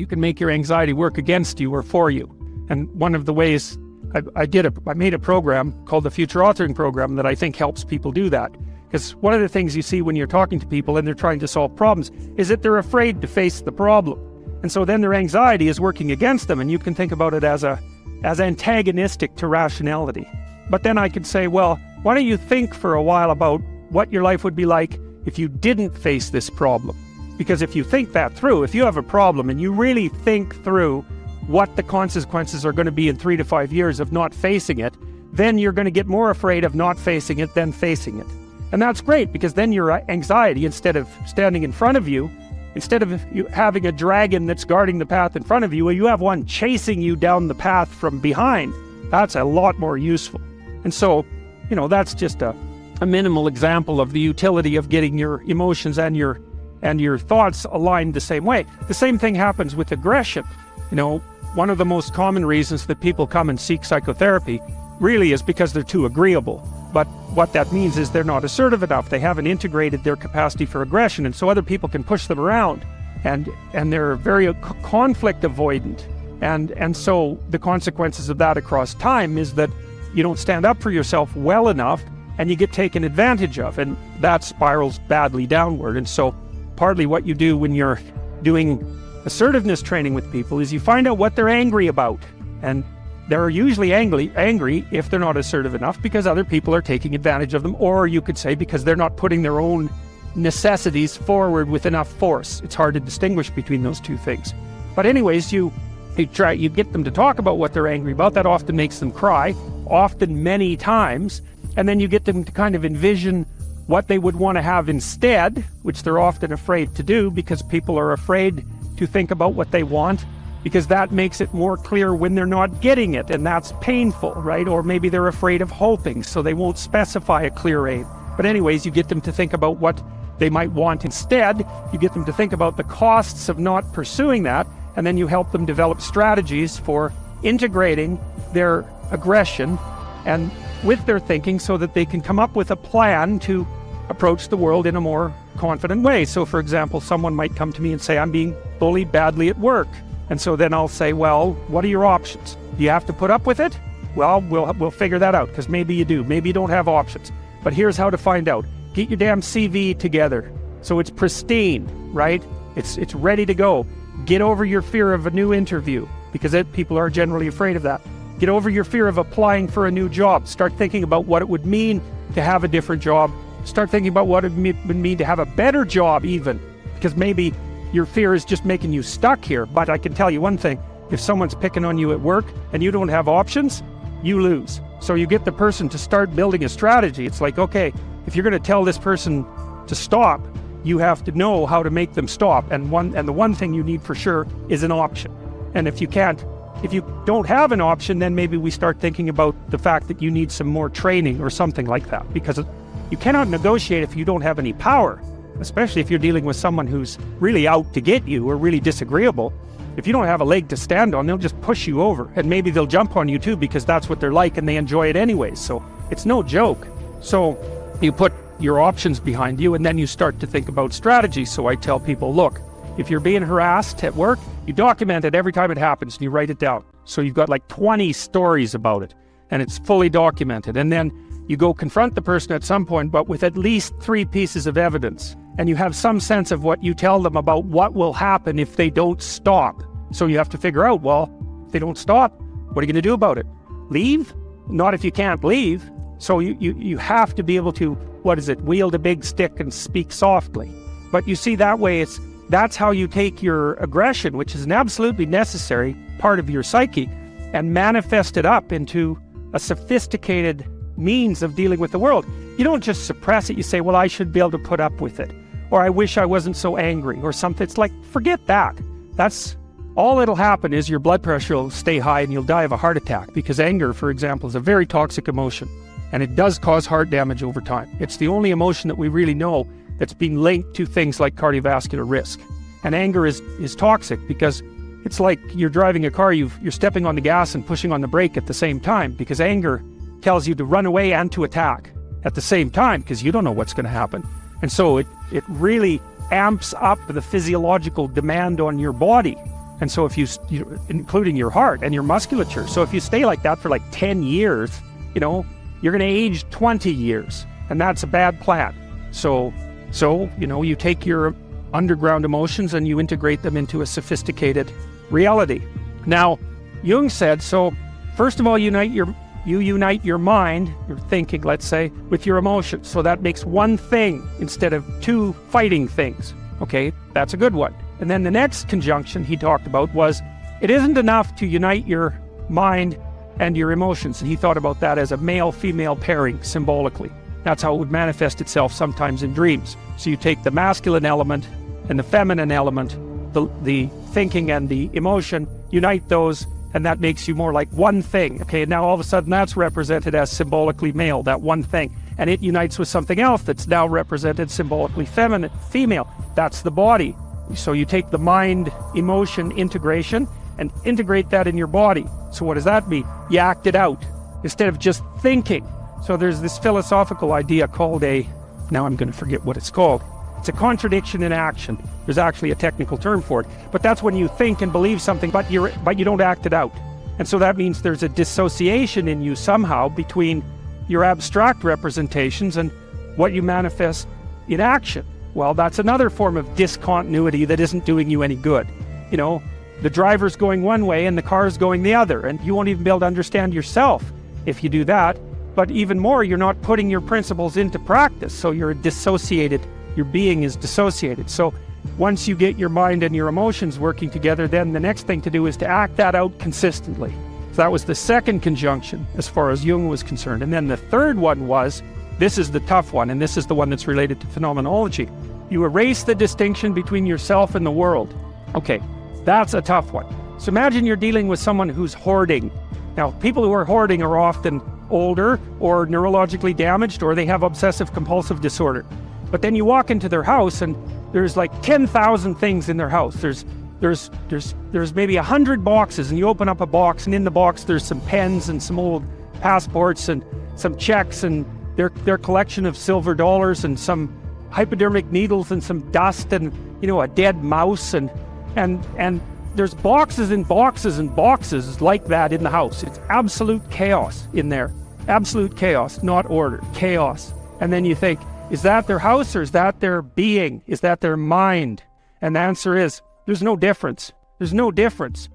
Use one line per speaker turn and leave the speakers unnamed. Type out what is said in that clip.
you can make your anxiety work against you or for you. And one of the ways I made a program called the Future Authoring Program that I think helps people do that. Because one of the things you see when you're talking to people and they're trying to solve problems is that they're afraid to face the problem. And so then their anxiety is working against them, and you can think about it as antagonistic to rationality. But then I could say, well, why don't you think for a while about what your life would be like if you didn't face this problem? Because if you think that through, if you have a problem and you really think through what the consequences are going to be in 3 to 5 years of not facing it, then you're going to get more afraid of not facing it than facing it. And that's great, because then your anxiety, instead of standing in front of you, instead of you having a dragon that's guarding the path in front of you, you have one chasing you down the path from behind. That's a lot more useful. And so, that's just a minimal example of the utility of getting your emotions and your thoughts aligned the same way. The same thing happens with aggression. One of the most common reasons that people come and seek psychotherapy really is because they're too agreeable. But what that means is they're not assertive enough. They haven't integrated their capacity for aggression, and so other people can push them around. And they're very conflict avoidant. And so the consequences of that across time is that you don't stand up for yourself well enough, and you get taken advantage of, and that spirals badly downward. And so partly what you do when you're doing assertiveness training with people is you find out what they're angry about. And they're usually angry if they're not assertive enough because other people are taking advantage of them, or you could say because they're not putting their own necessities forward with enough force. It's hard to distinguish between those two things. But anyways, you get them to talk about what they're angry about. That often makes them cry, often many times. And then you get them to kind of envision what they would want to have instead, which they're often afraid to do because people are afraid to think about what they want, because that makes it more clear when they're not getting it, and that's painful, right? Or maybe they're afraid of hoping, so they won't specify a clear aim. But anyways, you get them to think about what they might want instead. You get them to think about the costs of not pursuing that, and then you help them develop strategies for integrating their aggression and with their thinking so that they can come up with a plan to approach the world in a more confident way. So for example, someone might come to me and say, I'm being bullied badly at work. And so then I'll say, well, what are your options? Do you have to put up with it? Well, we'll figure that out, because maybe you do. Maybe you don't have options. But here's how to find out. Get your damn CV together so it's pristine, right? It's ready to go. Get over your fear of a new interview, because people are generally afraid of that. Get over your fear of applying for a new job. Start thinking about what it would mean to have a different job. Start thinking about what it would mean to have a better job even, because maybe your fear is just making you stuck here. But I can tell you one thing, if someone's picking on you at work and you don't have options, you lose. So you get the person to start building a strategy. It's like, okay, if you're going to tell this person to stop, you have to know how to make them stop. And the one thing you need for sure is an option. And if you don't have an option, then maybe we start thinking about the fact that you need some more training or something like that, because you cannot negotiate if you don't have any power, especially if you're dealing with someone who's really out to get you or really disagreeable. If you don't have a leg to stand on, they'll just push you over, and maybe they'll jump on you too, because that's what they're like and they enjoy it anyways. So it's no joke. So you put your options behind you, and then you start to think about strategy. So I tell people, look, if you're being harassed at work, you document it every time it happens and you write it down. So you've got like 20 stories about it, and it's fully documented. And then you go confront the person at some point, but with at least 3 pieces of evidence. And you have some sense of what you tell them about what will happen if they don't stop. So you have to figure out, well, if they don't stop, what are you going to do about it? Leave? Not if you can't leave. So you have to be able to, wield a big stick and speak softly. But you see, that way that's how you take your aggression, which is an absolutely necessary part of your psyche, and manifest it up into a sophisticated means of dealing with the world. You don't just suppress it. You say, well, I should be able to put up with it, or I wish I wasn't so angry, or something. It's like, forget that. That's all that'll happen is your blood pressure will stay high and you'll die of a heart attack, because anger, for example, is a very toxic emotion, and it does cause heart damage over time. It's the only emotion that we really know that's been linked to things like cardiovascular risk. And anger is toxic because it's like you're driving a car, you're stepping on the gas and pushing on the brake at the same time, because anger tells you to run away and to attack at the same time, because you don't know what's going to happen. And so it really amps up the physiological demand on your body. And so if including your heart and your musculature. So if you stay like that for like 10 years, you're going to age 20 years. And that's a bad plan. So, you take your underground emotions and you integrate them into a sophisticated reality. Now, Jung said, so first of all, you unite your mind, your thinking, let's say, with your emotions. So that makes one thing instead of two fighting things. Okay, that's a good one. And then the next conjunction he talked about was, it isn't enough to unite your mind and your emotions. And he thought about that as a male-female pairing symbolically. That's how it would manifest itself sometimes in dreams. So you take the masculine element and the feminine element, the thinking and the emotion, unite those, and that makes you more like one thing. Okay, now all of a sudden that's represented as symbolically male, that one thing. And it unites with something else that's now represented symbolically female. That's the body. So you take the mind, emotion integration and integrate that in your body. So what does that mean? You act it out instead of just thinking. So there's this philosophical idea called now I'm going to forget what it's called. It's a contradiction in action. There's actually a technical term for it. But that's when you think and believe something, but you don't act it out. And so that means there's a dissociation in you somehow between your abstract representations and what you manifest in action. Well, that's another form of discontinuity that isn't doing you any good. The driver's going one way and the car's going the other, and you won't even be able to understand yourself if you do that. But even more, you're not putting your principles into practice, so you're dissociated. Your being is dissociated. So once you get your mind and your emotions working together, then the next thing to do is to act that out consistently. So that was the second conjunction as far as Jung was concerned. And then the third one was, this is the tough one, and this is the one that's related to phenomenology. You erase the distinction between yourself and the world. Okay, that's a tough one. So imagine you're dealing with someone who's hoarding. Now, people who are hoarding are often older or neurologically damaged, or they have obsessive compulsive disorder. But then you walk into their house and there's like 10,000 things in their house. There's maybe 100 boxes, and you open up a box, and in the box there's some pens and some old passports and some checks and their collection of silver dollars and some hypodermic needles and some dust and a dead mouse and there's boxes and boxes and boxes like that in the house. It's absolute chaos in there. Absolute chaos, not order, chaos. And then you think, is that their house or is that their being? Is that their mind? And the answer is, there's no difference. There's no difference.